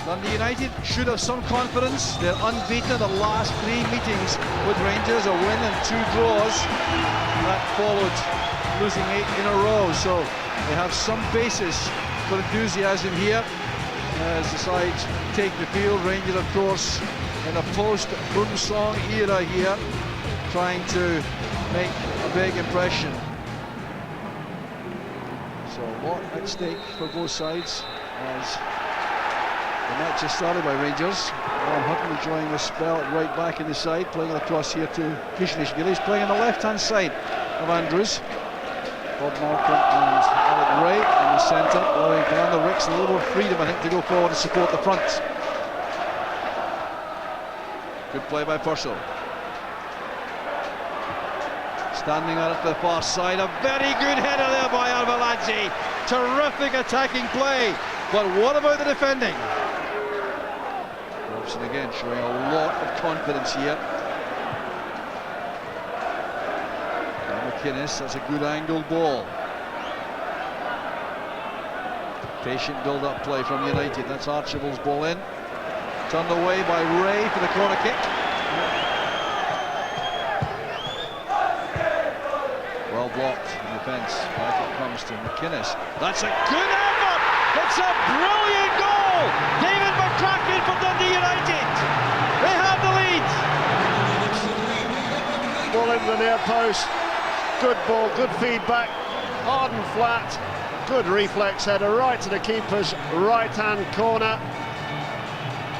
Dundee United should have some confidence. They're unbeaten in the last 3 meetings with Rangers, a win and 2 draws. That followed losing 8 in a row, so they have some basis for enthusiasm here as the sides take the field. Rangers, of course, in a post-Boomsong era here, trying to make a big impression. So a lot at stake for both sides as the match has started by Rangers. Alan Hutton enjoying the spell at right back in the side, playing it across here to Kishinishvili. He's playing on the left-hand side of Andrews. Bob Malcolm and Alec Ray in the centre, allowing Fernando Ricks a little more freedom, I think, to go forward and support the front. Good play by Purcell. Standing out to the far side, a very good header there by Arveladze. Terrific attacking play, but what about the defending? Robson again showing a lot of confidence here. McInnes, that's a good angled ball. Patient build-up play from United. That's Archibald's ball in. Turned away by Ray for the corner kick. Well blocked in defence. Back it comes to McInnes. That's a good effort! It's a brilliant goal! David McCracken for Dundee United. They have the lead. Ball into the near post. Good ball, good feedback. Hard and flat. Good reflex header right to the keeper's right-hand corner.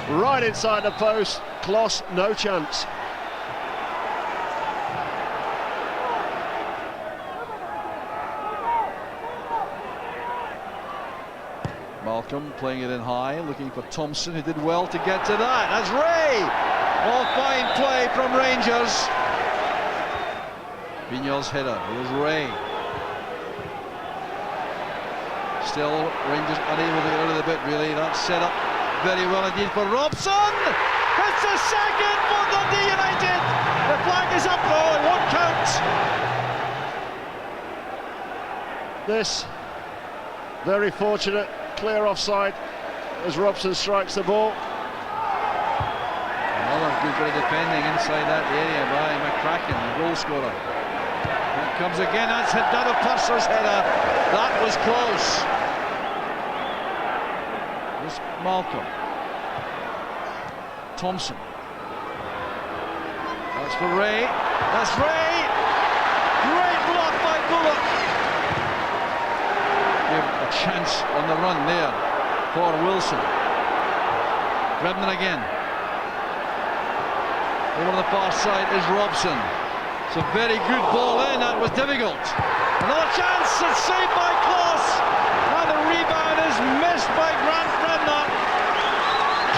Right inside the post. Kloss, no chance. Malcolm playing it in high, looking for Thompson, who did well to get to that. That's Ray! All fine play from Rangers. Vignol's header, here's Ray. Still, Rangers unable to get out of the bit, really. That's set up very well indeed for Robson! It's the second for Dundee United! The flag is up though, it won't count! This, very fortunate, clear offside as Robson strikes the ball. Another good bit of defending inside that area by McCracken, the goal scorer. That comes again, that's Dada Purser's header. That was close. There's Malcolm. Thompson. That's for Ray. That's Ray! Great block by Bullock. Give a chance on the run there for Wilson. Brebnan again. Over on the far side is Robson. It's a very good ball in, that was difficult. Another chance, it's saved by Kloss. And the rebound is missed by Grant Brebnan.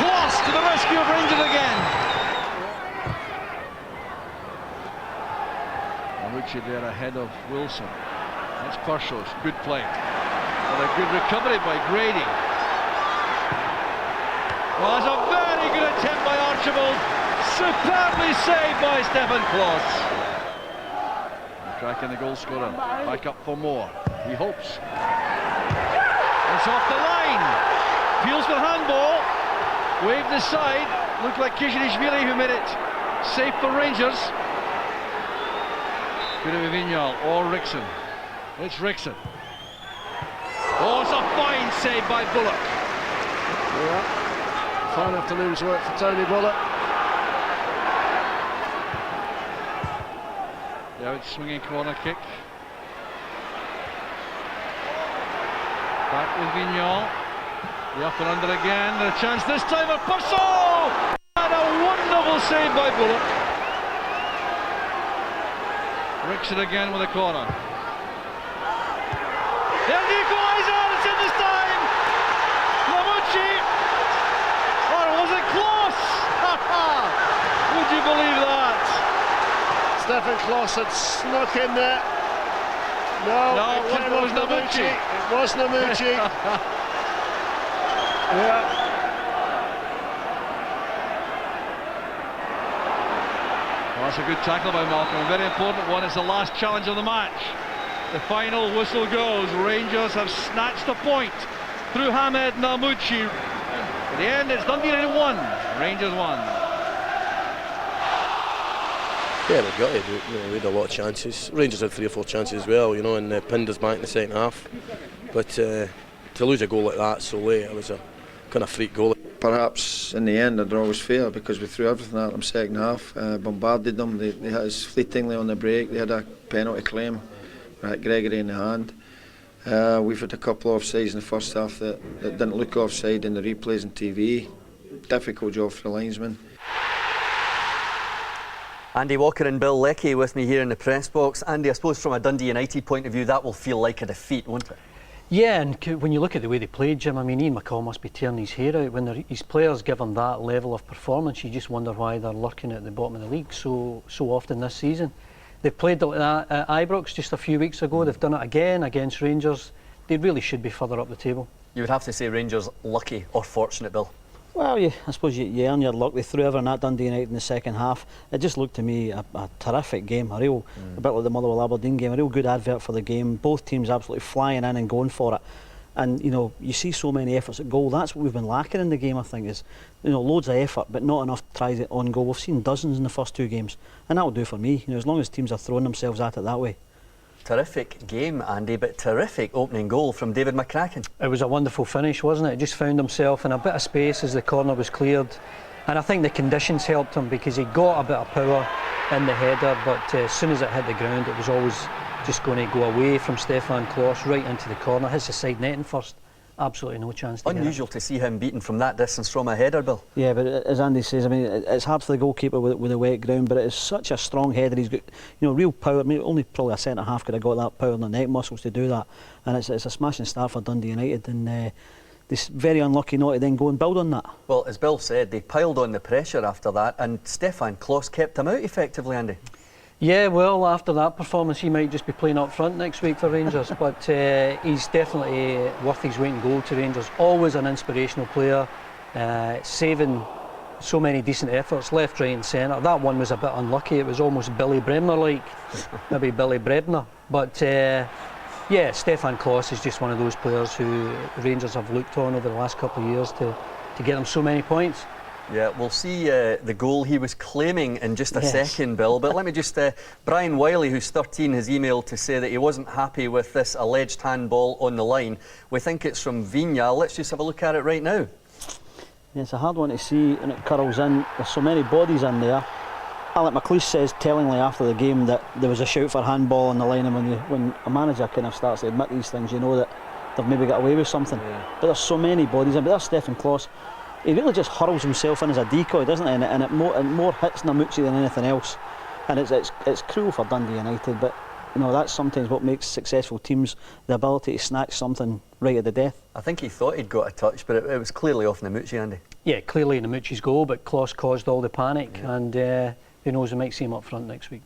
Kloss to the rescue of Rangers again. Amuchi there ahead of Wilson. That's Purcell's good play. And a good recovery by Grady. Well, that's a very good attempt by Archibald. Superbly saved by Stefan Kloss. Cracking the goal scorer. Back up for more. He hopes. It's off the line. Feels for handball. Waved aside. Looked like Kishinishvili who made it safe for Rangers. Could have been Vignal or Rickson. It's Rickson. Oh, it's a fine save by Bullock. Yeah. Fine afternoon's work for Tony Bullock. The out swinging corner kick. Back with Vignal. The up and under again. And a chance this time for Purcell! And a wonderful save by Bullock. Rickson again with a corner. There's the equaliser, it's in this time! Namucci! Or was it close? Would you believe that? Stefan Kloss had snuck in there. No, it was Namucci. It was Namucci. Yeah. Well, that's a good tackle by Malcolm, a very important one. It's the last challenge of the match. The final whistle goes. Rangers have snatched a point through Hamed Namucci. At the end, it's Dundee United 1, Rangers 1. Yeah, we've got to. We had a lot of chances. Rangers had 3 or 4 chances as well, and pinned us back in the second half. But to lose a goal like that so late, it was a kind of freak goal. Perhaps in the end, the draw was fair because we threw everything at them second half, bombarded them. They hit us fleetingly on the break. They had a penalty claim, right, Gregory in the hand. We've had a couple of offsides in the first half that didn't look offside in the replays and TV. Difficult job for the linesman. Andy Walker and Bill Leckie with me here in the press box. Andy, I suppose from a Dundee United point of view, that will feel like a defeat, won't it? Yeah, and when you look at the way they played, Jim, I mean, Ian McCall must be tearing his hair out. When his players give him that level of performance, you just wonder why they're lurking at the bottom of the league so often this season. They played like that at Ibrox just a few weeks ago. They've done it again against Rangers. They really should be further up the table. You would have to say Rangers lucky or fortunate, Bill. Well, I suppose you earn your luck. They threw everything at Dundee United in the second half. It just looked to me a terrific game, a bit like the Motherwell Aberdeen game, a real good advert for the game. Both teams absolutely flying in and going for it. And you see so many efforts at goal. That's what we've been lacking in the game, I think, is loads of effort, but not enough tries on goal. We've seen dozens in the first 2 games, and that'll do for me. As long as teams are throwing themselves at it that way. Terrific game, Andy, but terrific opening goal from David McCracken. It was a wonderful finish, wasn't it? He just found himself in a bit of space as the corner was cleared, and I think the conditions helped him because he got a bit of power in the header, but as soon as it hit the ground, it was always just going to go away from Stefan Klos right into the corner. Hits the side netting first. Absolutely no chance to Unusual to see him beaten from that distance from a header, Bill. Yeah, but as Andy says, I mean, it's hard for the goalkeeper with a wet ground, but it is such a strong header. He's got real power. I mean, only probably a centre half could have got that power in the neck muscles to do that, and it's a smashing start for Dundee United, and they're very unlucky not to then go and build on that. Well, as Bill said, they piled on the pressure after that, and Stefan Klos kept him out effectively, Andy. Yeah, well, after that performance, he might just be playing up front next week for Rangers, but he's definitely worth his weight in gold to Rangers. Always an inspirational player, saving so many decent efforts, left, right and centre. That one was a bit unlucky. It was almost Billy Bremner-like, maybe Billy Brebner. But yeah, Stefan Klos is just one of those players who Rangers have looked on over the last couple of years to get them so many points. Yeah, we'll see the goal he was claiming in just a second, Bill. But let me just... Brian Wiley, who's 13, has emailed to say that he wasn't happy with this alleged handball on the line. We think it's from Vignal. Let's just have a look at it right now. Yeah, it's a hard one to see, and it curls in. There's so many bodies in there. Alec McLeish says tellingly after the game that there was a shout for handball on the line, and when a manager kind of starts to admit these things, you know that they've maybe got away with something. Yeah. But there's so many bodies in. But there's Stefan Klos. He really just hurls himself in as a decoy, doesn't he? And it more hits Namucci than anything else. And it's cruel for Dundee United, but that's sometimes what makes successful teams, the ability to snatch something right at the death. I think he thought he'd got a touch, but it was clearly off Namucci, Andy. Yeah, clearly Namucci's goal, but Klos caused all the panic, and who knows, we might see him up front next week.